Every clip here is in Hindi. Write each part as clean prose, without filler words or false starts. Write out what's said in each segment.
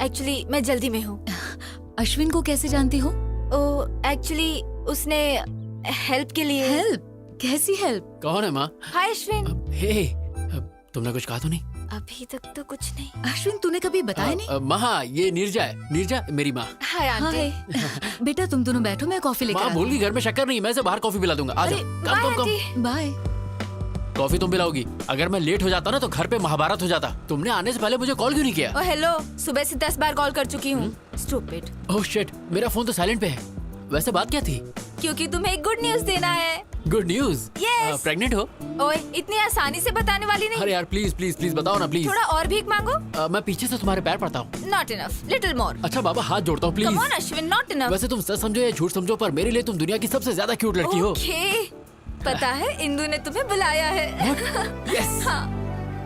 एक्चुअली मैं जल्दी में हूँ। अश्विन को कैसे जानती हो? एक्चुअली उसने हेल्प के लिए। हेल्प? कैसी हेल्प? कौन है माँ? हाय अश्विन। हे, तुमने कुछ कहा तो नहीं? अभी तक तो कुछ नहीं। अश्विन तूने कभी बताया नहीं? माँ ये नीरजा है, नीरजा मेरी माँ। Hi aunty. हाय। बेटा तुम दोनों बैठो, मैं कॉफी लेकर माँ भूल गई घर में शक्कर नहीं, मैं से बाहर कॉफी पिला दूंगा। आ जाओ। बाय कम कम आंटी। कम। बाय। कॉफी तुम पिलाओगी? अगर मैं लेट हो जाता ना तो घर पे महाभारत हो जाता। तुमने आने से पहले मुझे कॉल क्यों नहीं किया? ओ हेलो, सुबह से 10 बार कॉल कर चुकी हूँ। स्टूपिड। ओह शिट, मेरा फोन तो साइलेंट पे है। वैसे बात क्या थी? क्योंकि तुम्हें एक गुड न्यूज देना है। Good news? Yes. प्रेग्नेंट हो? ओए, इतनी आसानी से बताने वाली नहीं। अरे यार प्लीज प्लीज प्लीज बताओ ना प्लीज। थोड़ा और भीख मांगो। मैं पीछे से तुम्हारे पैर पड़ता हूँ। Not enough, little more. अच्छा बाबा हाथ जोड़ता हूँ please. Come on Ashwin, not enough. वैसे तुम सच समझो या झूठ समझो पर मेरे लिए तुम दुनिया की सबसे ज्यादा क्यूट लड़की हो। ओके, पता है इंदु ने तुम्हें बुलाया है। यस। हाँ।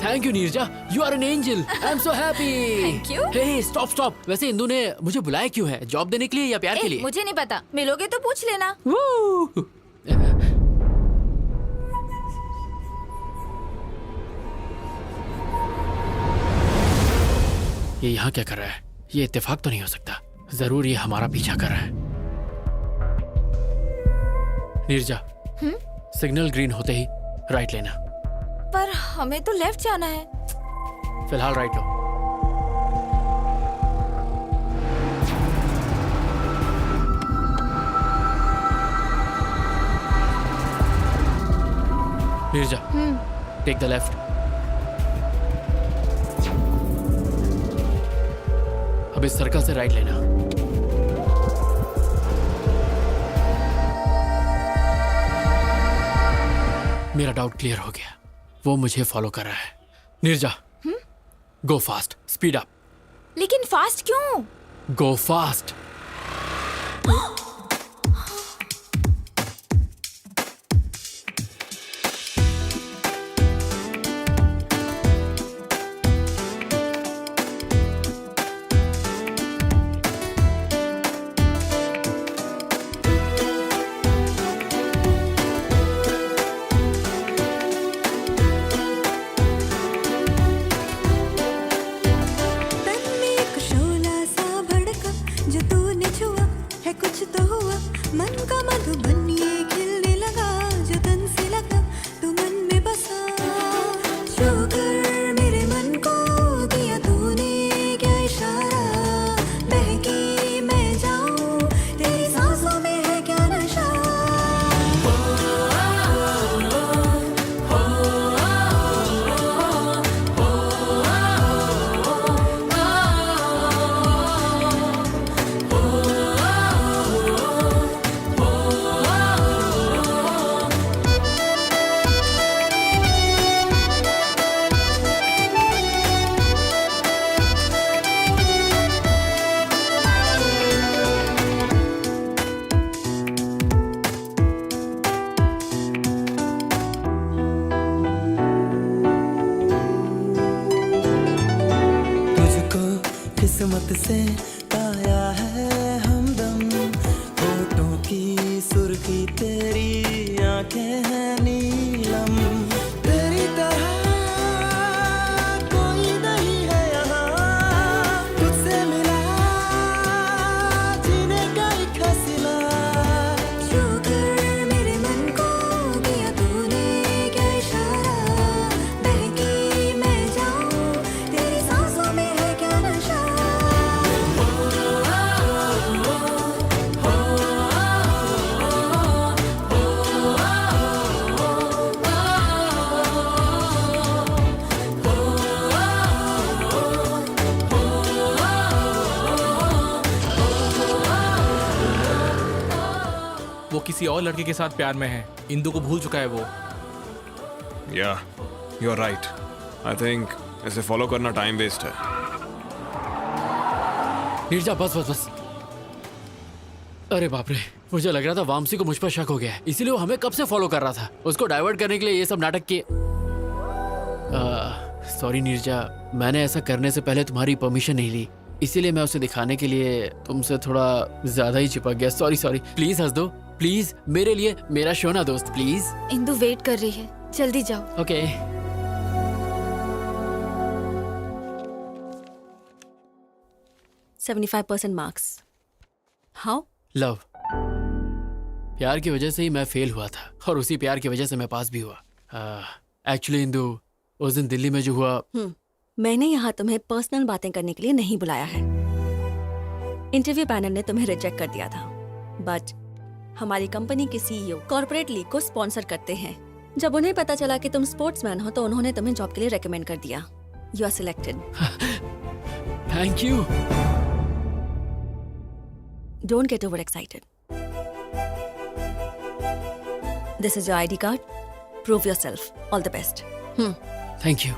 Thank you Neeraja, you are an angel. I am so happy. Thank you. Hey stop stop. वैसे इंदु ने मुझे बुलाया क्यों है? जॉब देने के लिए या प्यार के लिए? मुझे नहीं पता, मिलोगे तो पूछ लेना। Woo! ये यहाँ क्या कर रहा है? ये इत्तेफाक तो नहीं हो सकता। जरूर ये हमारा पीछा कर रहा है। नीरजा, सिग्नल ग्रीन होते ही राइट लेना। पर हमें तो लेफ्ट जाना है। फिलहाल राइट लो। Neeraja, take the left. अब इस सर्कल से राइट लेना। मेरा डाउट क्लियर हो गया, वो मुझे फॉलो कर रहा है। नीरजा, गो फास्ट, स्पीड अप। लेकिन फास्ट क्यों? गो फास्ट। किस्मत से पाया है हमदम, होठों की सुर्खी तेरी आंखें हैं नीलम। तेरी तरह कोई नहीं है यहाँ, तुझसे मिला जीने का एक हौसला। शुक्र मेरे मन को दिया तूने क्या इशारा, बहकी मैं जाऊं तेरी सांसों में है क्या नशा। वो किसी और लड़के के साथ प्यार में है। इंदु को भूल चुका है वो। या you are right. I think इसे फॉलो करना टाइम वेस्ट है। नीरजा बस बस बस। अरे बाप रे, मुझे लग रहा था वामसी को मुझ पर शक हो गया है, इसीलिए वो हमें कब से फॉलो कर रहा था। उसको डाइवर्ट करने के लिए ये सब नाटक किए। सॉरी नीरजा, मैंने ऐसा करने से पहले तुम्हारी परमिशन नहीं ली, इसीलिए मैं उसे दिखाने के लिए तुमसे थोड़ा ज्यादा ही चिपक गया। Sorry sorry. प्लीज हंस दो प्लीज, मेरे लिए, मेरा शोना दोस्त प्लीज। इंदु वेट कर रही है, जल्दी जाओ। ओके। 75% मार्क्स। हाउ? लव। प्यार की वजह से ही मैं फेल हुआ था और उसी प्यार की वजह से मैं पास भी हुआ। एक्चुअली इंदु, उस दिन दिल्ली में जो हुआ, मैंने यहाँ तुम्हें पर्सनल बातें करने के लिए नहीं बुलाया है। इंटरव्यू पैनल ने तुम्हें रिजेक्ट कर दिया था, बट हमारी कंपनी के सीईओ कॉर्पोरेट लीग को स्पॉन्सर करते हैं। जब उन्हें पता चला कि तुम स्पोर्ट्समैन हो तो उन्होंने तुम्हें जॉब के लिए रेकमेंड कर दिया। You are selected. Thank you. Don't get over excited. This is your ID card. Prove yourself. All the best. Thank you.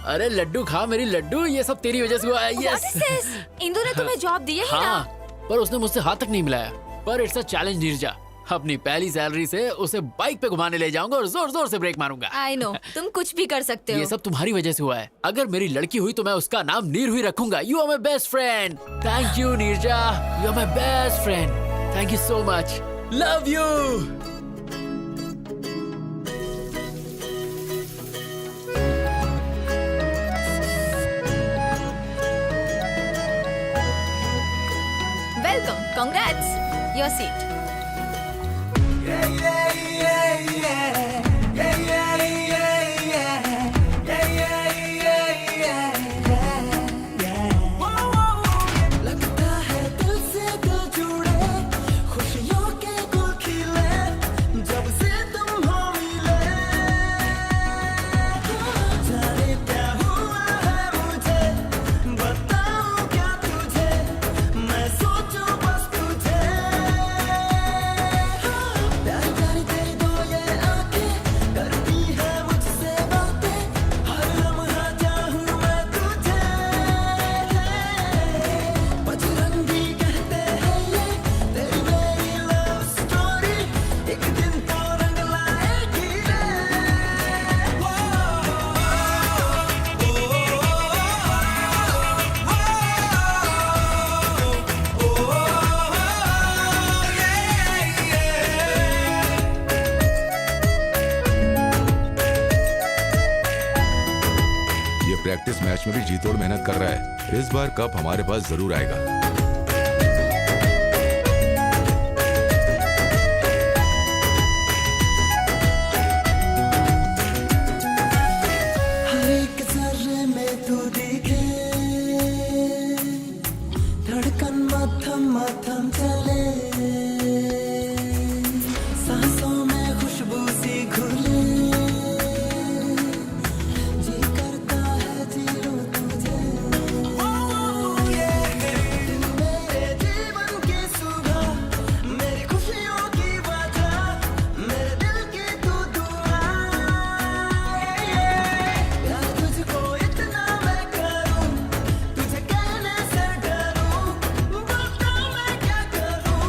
अरे लड्डू खा मेरी लड्डू, ये सब तेरी वजह से हुआ है। What is this? इंदु ने तुम्हें जॉब दी है ही हाँ, ना? पर उसने मुझसे हाथ तक नहीं मिलाया। पर इट्स अ चैलेंज नीरजा। अपनी पहली सैलरी से उसे बाइक पे घुमाने ले जाऊंगा और जोर जोर से ब्रेक मारूंगा। I know, तुम कुछ भी कर सकते हो। ये सब तुम्हारी वजह से हुआ है। अगर मेरी लड़की हुई तो मैं उसका नाम नीर हुई रखूंगा। You are my best friend. Thank you Neeraja, you are my best friend. Thank you so much. Love you. Welcome, congrats. Your seat. लगता है दिल से दिल जुड़े, खुशियों के गुल खिले, जब से तुम हो मिले। जाने क्या हुआ है मुझे, बताऊं क्या तुझे, मैं सोचूं बस तुझे। प्यार करते दो ये आंखें, करती है मुझसे बातें, हर लम्हा चाहूं मैं तुझे। बजरंगी कहते हैं ये तेरी मेरी लव स्टोरी, एक दिन तो रंग लाएगी रे। ये प्रैक्टिस मैच में भी जी तोड़ मेहनत कर रहा है। इस बार कप हमारे पास जरूर आएगा। हर एक जर्रे में तू दिखे, धड़कन मथम मथम चले, सांसों में खुशबू सी घुले, जी करता है जी लूं तुझे। मेरे जीवन की सुबह, मेरी खुशियों की वजह, मेरे दिल की तू दुआ। प्यार तुझको इतना मैं करूं, तुझे कहने से डरूं, बता मैं क्या करूं।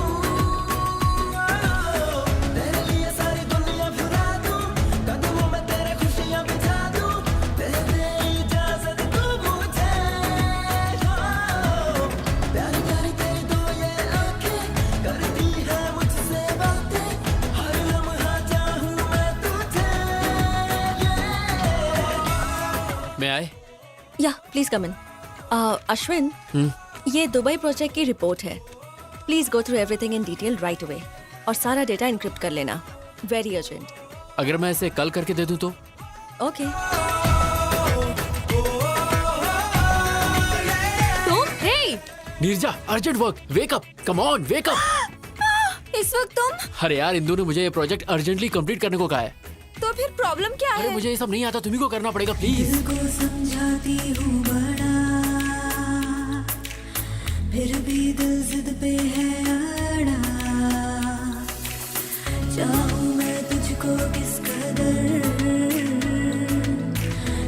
तेरे लिए सारी दुनिया भुला दूं, कदमों में तेरे खुशियां बिछा दूं, दे दे इजाजत तू मुझे। प्यार करते दो ये आंखें, करती है मुझसे बातें, हर लम्हा चाहूं मैं तुझे। मैं आए? या प्लीज कम इन। अश्विन, ये दुबई प्रोजेक्ट की रिपोर्ट है। Please go through everything in detail right away और सारा डेटा इनक्रिप्ट कर लेना। Very urgent. अगर मैं इसे कल करके दे दूं तो? ओके। तुम? Hey! Neerja, urgent work. Wake up, come on, wake up. इस वक्त तुम? अरे यार, इंदु ने मुझे ये प्रोजेक्ट अर्जेंटली कंप्लीट करने को कहा है। तो फिर प्रॉब्लम क्या अरे है? मुझे ये सब नहीं आता, तुम्ही को करना पड़ेगा प्लीज। दिल को समझाती हूँ बड़ा, फिर भी दिल जिद पे है अड़ा। चाहूँ मैं तुझको किस कदर,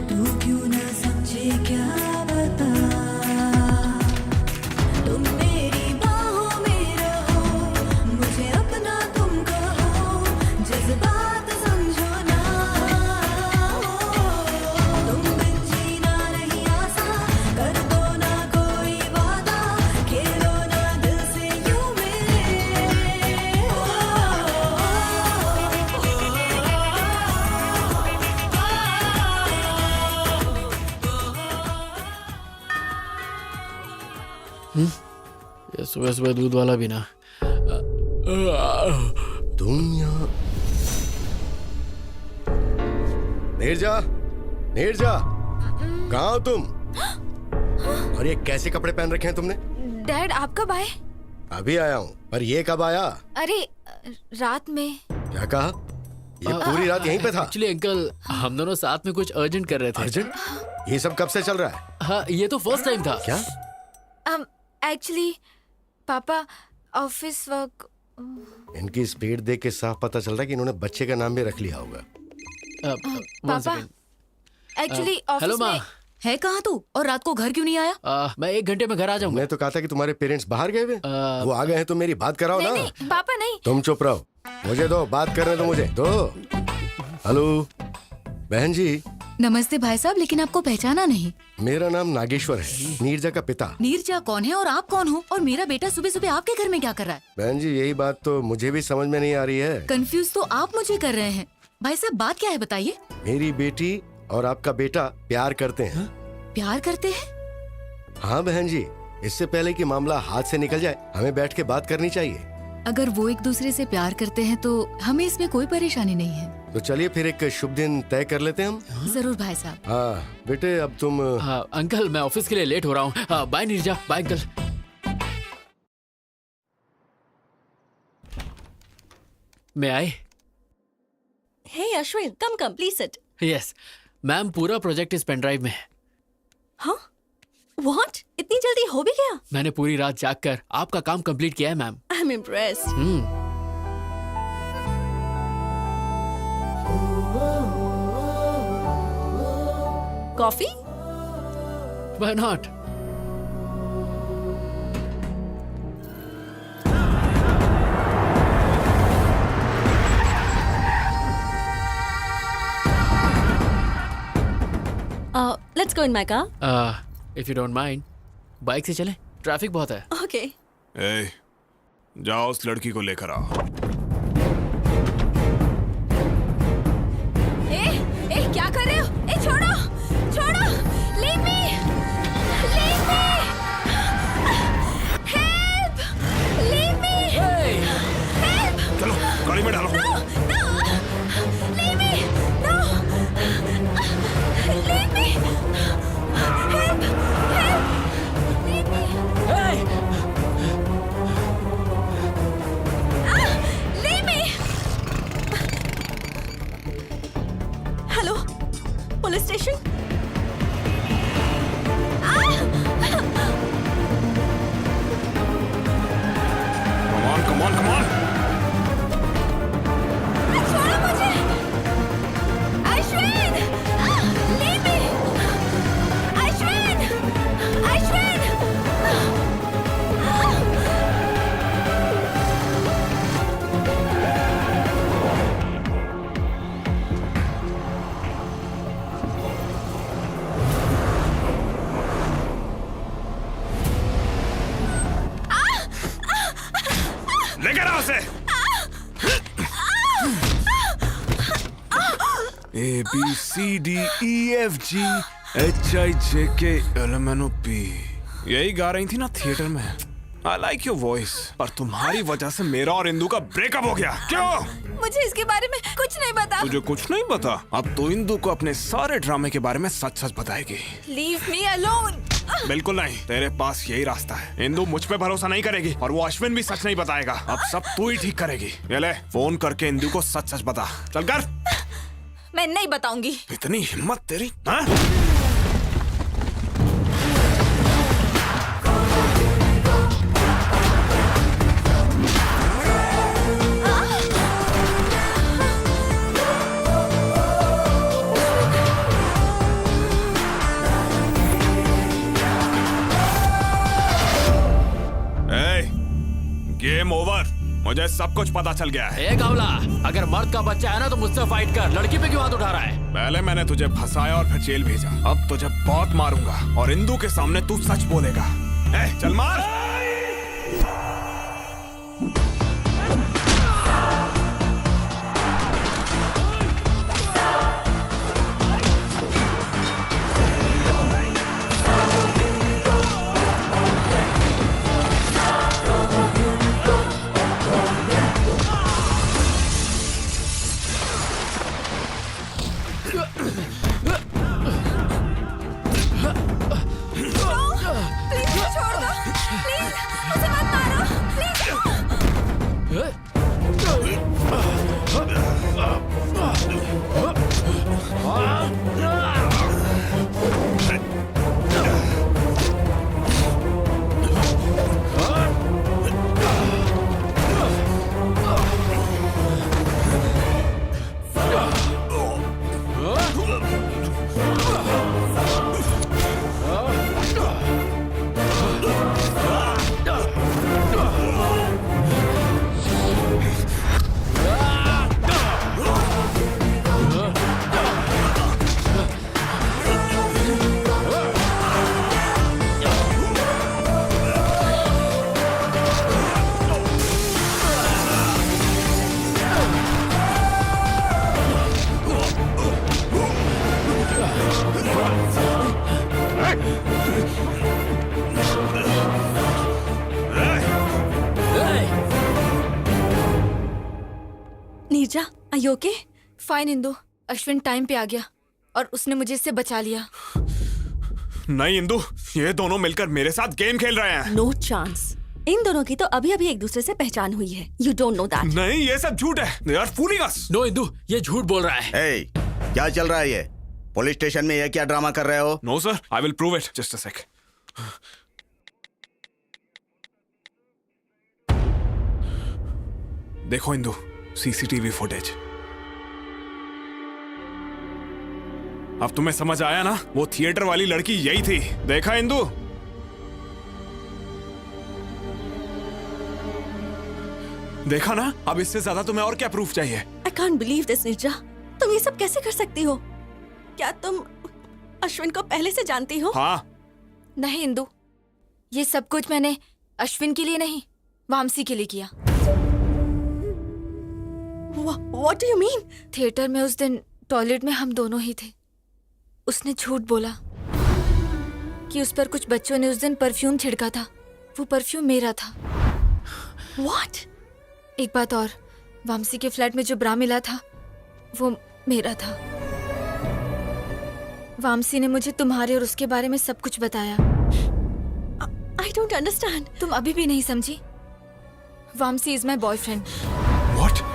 तू क्यों ना समझे क्या बता। तुम मेरी बाहों में रहो, मुझे अपना तुम कहो, जज्बात समझो ना। तुम बिन जीना नहीं आसान, कर दो ना कोई वादा, खेलो ना दिल से यूं मेरे। हम्म ये सुबह सुबह दूध वाला भी ना। तुम यहाँ नीरजा, नीरजा, कहाँ हो तुम? और ये कैसे कपड़े पहन रखे हैं तुमने? डैड आप कब आए? अभी आया हूँ, पर ये कब आया? अरे रात में। क्या कहा? ये पूरी रात यहीं पे था? एक्चुअली अंकल हम दोनों साथ में कुछ अर्जेंट कर रहे थे। अर्जेंट? ये सब कब से चल रहा है? हाँ ये तो फर्स्ट टाइम था। क्या? एक्चुअली पापा ऑफिस वर्क। इनकी स्पीड देख के साफ पता चल रहा है कि इन्होंने बच्चे का नाम भी रख लिया होगा। पापा एक्चुअली हेलो ऑफिस माँ। में। है कहाँ तू? और रात को घर क्यों नहीं आया? मैं 1 घंटे में घर आ जाऊंगा। मैं तो कहा था कि तुम्हारे पेरेंट्स बाहर गए हुए। वो आ गए हैं तो मेरी बात कराओ ना। नहीं पापा नहीं। तुम चुप रहो, मुझे दो, बात करने दो मुझे दो। हेलो बहन जी। नमस्ते भाई साहब, लेकिन आपको पहचाना नहीं। मेरा नाम नागेश्वर है, नीरजा का पिता। नीरजा कौन है और आप कौन हो? और मेरा बेटा सुबह सुबह आपके घर में क्या कर रहा है? बहन जी यही बात तो मुझे भी समझ में नहीं आ रही है। कंफ्यूज तो आप मुझे कर रहे हैं। भाई साहब बात क्या है बताइए। मेरी बेटी और आपका बेटा प्यार करते हैं। प्यार करते हैं? हाँ बहन जी, इससे पहले कि मामला हाथ से निकल जाए हमें बैठ के बात करनी चाहिए। अगर वो एक दूसरे से प्यार करते हैं तो हमें इसमें कोई परेशानी नहीं है। तो चलिए फिर एक शुभ दिन तय कर लेते हैं हम। जरूर भाई साहब। हाँ बेटे अब तुम। हाँ अंकल मैं ऑफिस के लिए लेट हो रहा हूँ। Bye Neerja, bye uncle. मैं आए। Hey Ashwin, come please sit. Yes ma'am, पूरा प्रोजेक्ट इस पेन ड्राइव में है। हाँ? व्हाट? इतनी जल्दी हो भी गया? मैंने पूरी रात जागकर आपका काम कंप्लीट किया है ma'am. I am impressed. Coffee? Why not? Let's go in my car. If you don't mind, bike से चलें, ट्रैफिक बहुत है। ओके। ए, जाओ उस लड़की को लेकर आओ। ए क्या कर रहे हो? ए छोड़ो छोड़ो, leave me, leave me, help, leave me, help, चलो गाड़ी में डालो। No no, leave me, no, leave me, help, help, leave me, leave me. Hello police station. Come on, come on. छोड़ो मुझे, अश्विन, leave me, अश्विन, अश्विन। लेकर आओ उसे। ABCDEFGHIJKLMNOP यही गा रही थी ना थिएटर में। I like your voice, पर तुम्हारी वजह से मेरा और इंदु का ब्रेकअप हो गया। क्यों? मुझे इसके बारे में कुछ नहीं पता। तुझे कुछ नहीं पता? अब तो इंदु को अपने सारे ड्रामे के बारे में सच सच बताएगी। Leave me alone। बिल्कुल नहीं, तेरे पास यही रास्ता है। इंदु मुझ पे भरोसा नहीं करेगी और वो अश्विन भी सच नहीं बताएगा। अब सब तू ही ठीक करेगी। ये ले फोन करके इंदु को सच सच बता। चल कर। मैं नहीं बताऊंगी। इतनी हिम्मत तेरी? हाँ? Game over. मुझे सब कुछ पता चल गया है। ए कावला, अगर मर्द का बच्चा है ना तो मुझसे फाइट कर। लड़की पे क्यों हाथ उठा रहा है? पहले मैंने तुझे फंसाया और फिर जेल भेजा। अब तुझे बहुत मारूंगा और इंदु के सामने तू सच बोलेगा। चल मार। मुझे मत मारो please. Neeraja, are you okay? Fine Indu, Ashwin time पे आ गया और उसने मुझे इससे बचा लिया। नहीं इंदु, ये दोनों मिलकर मेरे साथ गेम खेल रहे हैं। No chance. इन दोनों की तो अभी अभी एक दूसरे से पहचान हुई है। You don't know that. नहीं, ये सब झूठ है। They are fooling us. No Indu, ये झूठ बोल रहा है। ए, क्या चल रहा है ये? पुलिस स्टेशन में ये क्या ड्रामा कर रहे हो? No sir, I will prove it. Just a sec. देखो इंदु, सीसीटीवी फुटेज। अब तुम्हें समझ आया ना? वो थिएटर वाली लड़की यही थी। देखा इंदु? देखा ना? अब इससे ज्यादा तुम्हें और क्या प्रूफ चाहिए? I can't believe this Neerja. तुम ये सब कैसे कर सकती हो? क्या तुम अश्विन को पहले से जानती हो? हाँ। नहीं इंदु, ये सब कुछ मैंने अश्विन के लिए नहीं, वामसी के लिए किया। What do you mean? Theatre में उस दिन टॉयलेट में हम दोनों ही थे। उसने झूठ बोला कि उस पर कुछ बच्चों ने उस दिन परफ्यूम छिड़का था। वो परफ्यूम मेरा था। What? एक बात और, वामसी के फ्लैट में जो ब्रा मिला था वो मेरा था। वामसी ने मुझे तुम्हारे और उसके बारे में सब कुछ बताया। I don't understand. तुम अभी भी नहीं समझी? Vamsi is my boyfriend. What?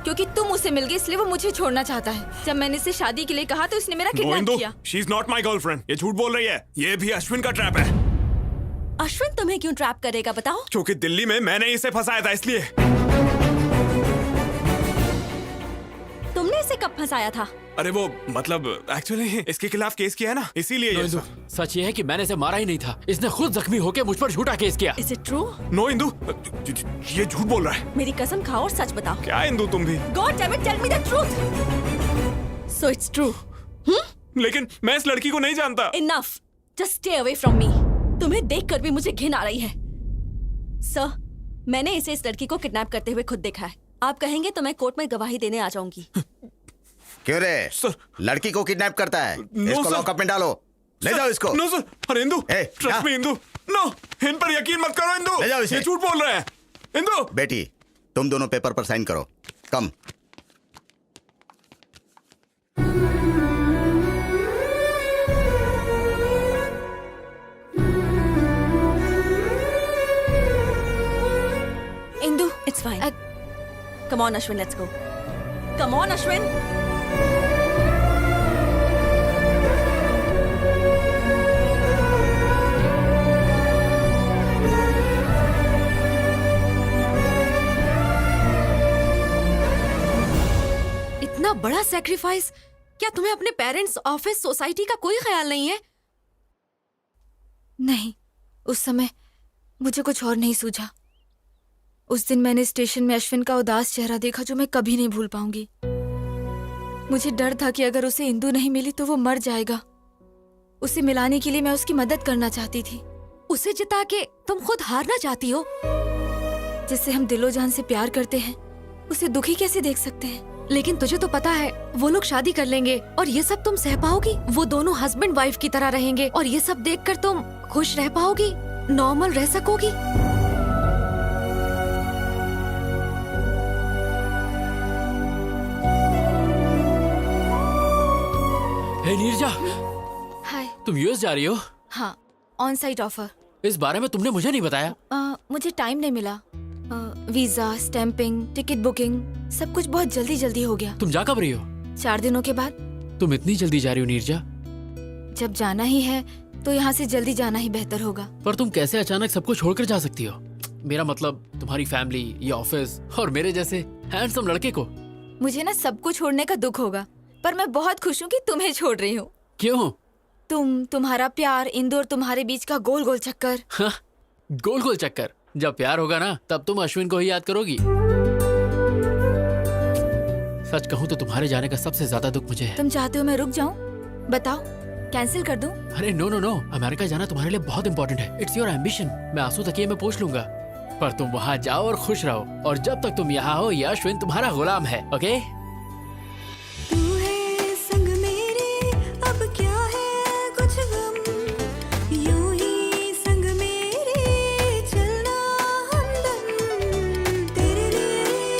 क्योंकि तुम उसे मिल गए इसलिए वो मुझे छोड़ना चाहता है। जब मैंने इसे शादी के लिए कहा तो उसने मेरा No किडनैप इंदु, किया। she is not my girlfriend. ये झूठ बोल रही है। ये भी अश्विन का ट्रैप है। अश्विन तुम्हें क्यों ट्रैप करेगा बताओ? क्योंकि दिल्ली में मैंने इसे फंसाया था इसलिए। तुमने इसे कब फंसाया था? अरे वो मतलब एक्चुअली इसके खिलाफ केस किया है ना, इसीलिए नो ये इंदु, सब। सच ये है कि मैंने इसे मारा ही नहीं था। इसने खुद जख्मी होकर मुझ पर झूठा केस किया। Is it true? No Indu, ये झूठ बोल रहा है। मेरी कसम खाओ और सच बताओ। क्या इंदु तुम भी? God damn it, tell me the truth. So it's true. लेकिन मैं इस लड़की को नहीं जानता। Enough. Just stay away from me. तुम्हें देखकर भी मुझे घिन आ रही है। सर, मैंने इसे इस लड़की को किडनैप करते हुए खुद देखा है। आप कहेंगे तो मैं कोर्ट में गवाही देने आ जाऊंगी। क्यों रे? सर, लड़की को किडनैप करता है? इसको सर। लॉकअप में डालो। ले जाओ इसको। No sir. अरे इंदु, ए, ट्रस्ट क्या? मी इंदु। नो, इन पर यकीन मत करो इंदु। ले जाओ इसे। ये झूठ बोल रहे हैं। इंदु। बेटी, तुम दोनों पेपर पर साइन करो। कम। Indu, It's fine. Come on, Ashwin, let's go. Come on, Ashwin. इतना बड़ा सैक्रिफाइस, क्या तुम्हें अपने पेरेंट्स, ऑफिस, सोसाइटी का कोई ख्याल नहीं है? नहीं, उस समय मुझे कुछ और नहीं सूझा। उस दिन मैंने स्टेशन में अश्विन का उदास चेहरा देखा जो मैं कभी नहीं भूल पाऊंगी। मुझे डर था कि अगर उसे इंदु नहीं मिली तो वो मर जाएगा। उसे मिलाने के लिए मैं उसकी मदद करना चाहती थी। उसे जिता के तुम खुद हारना चाहती हो? जिससे हम दिलो जान से प्यार करते हैं उसे दुखी कैसे देख सकते हैं? लेकिन तुझे तो पता है वो लोग शादी कर लेंगे और ये सब तुम सह पाओगी? वो दोनों हस्बैंड वाइफ की तरह रहेंगे और ये सब देखकर तुम खुश रह पाओगी? नॉर्मल रह सकोगी? हे नीरजा, हाय। तुम यूएस जा रही हो? हाँ, ऑन साइट ऑफर। इस बारे में तुमने मुझे नहीं बताया। मुझे टाइम नहीं मिला। वीजा, स्टैंपिंग, टिकट बुकिंग, सब कुछ बहुत जल्दी जल्दी हो गया। तुम जा कब रही हो? 4 दिनों के बाद। तुम इतनी जल्दी जा रही हो नीरजा? जब जाना ही है तो यहाँ से जल्दी जाना ही बेहतर होगा। पर तुम कैसे अचानक सबको छोड़कर जा सकती हो? मेरा मतलब तुम्हारी फैमिली, ये ऑफिस और मेरे जैसे हैंडसम लड़के को। मुझे ना सबको छोड़ने का दुख होगा, पर मैं बहुत खुश हूँ कि तुम्हें छोड़ रही हूँ। क्यों? तुम्हारा प्यार, इंदु और तुम्हारे बीच का गोल गोल चक्कर। हाँ, गोल गोल चक्कर। जब प्यार होगा ना तब तुम अश्विन को ही याद करोगी। सच कहूँ तो तुम्हारे जाने का सबसे ज्यादा दुख मुझे है। तुम चाहते हो मैं रुक जाऊँ? बताओ, कैंसिल कर दूं? अरे नो नो नो, अमेरिका जाना तुम्हारे लिए बहुत इंपॉर्टेंट है। It's your ambition. मैं आंसू तकिए में पोंछ लूंगा, पर तुम वहाँ जाओ और खुश रहो। और जब तक तुम यहाँ हो, ये अश्विन तुम्हारा गुलाम है। ओके? तू है संग मेरे, अब क्या है कुछ गम, यूं ही संग मेरे चलना हमदम। तेरे लिए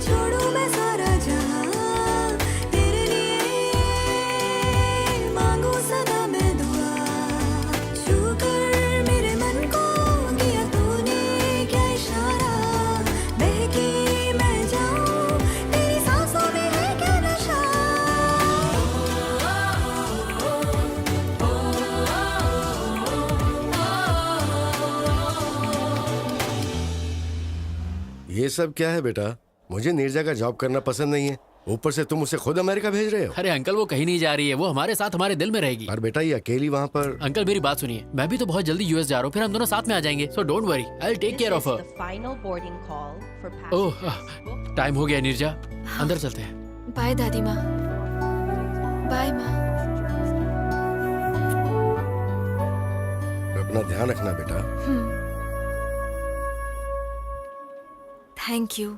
छोड़ूं मैं सारा जहां, तेरे लिए मांगू सदा मैं दुआ। छू कर मेरे मन को किया तूने क्या इशारा, बहकी मैं जाऊं तेरी सांसों में है क्या नशा। ये सब क्या है बेटा? मुझे नीरजा का जॉब करना पसंद नहीं है, ऊपर से तुम उसे खुद अमेरिका भेज रहे हो। अरे अंकल, वो कहीं नहीं जा रही है। वो हमारे साथ, हमारे दिल में रहेगी। और बेटा ये अकेली वहाँ पर। अंकल मेरी बात सुनिए, मैं भी तो बहुत जल्दी यूएस जा रहा हूँ, फिर हम दोनों साथ में आ जाएंगे। So don't worry, I will take care of her. Oh, time हो गया नीरजा, अंदर चलते हैं। बाय दादी माँ। बाय माँ। अपना ध्यान रखना बेटा। Thank you.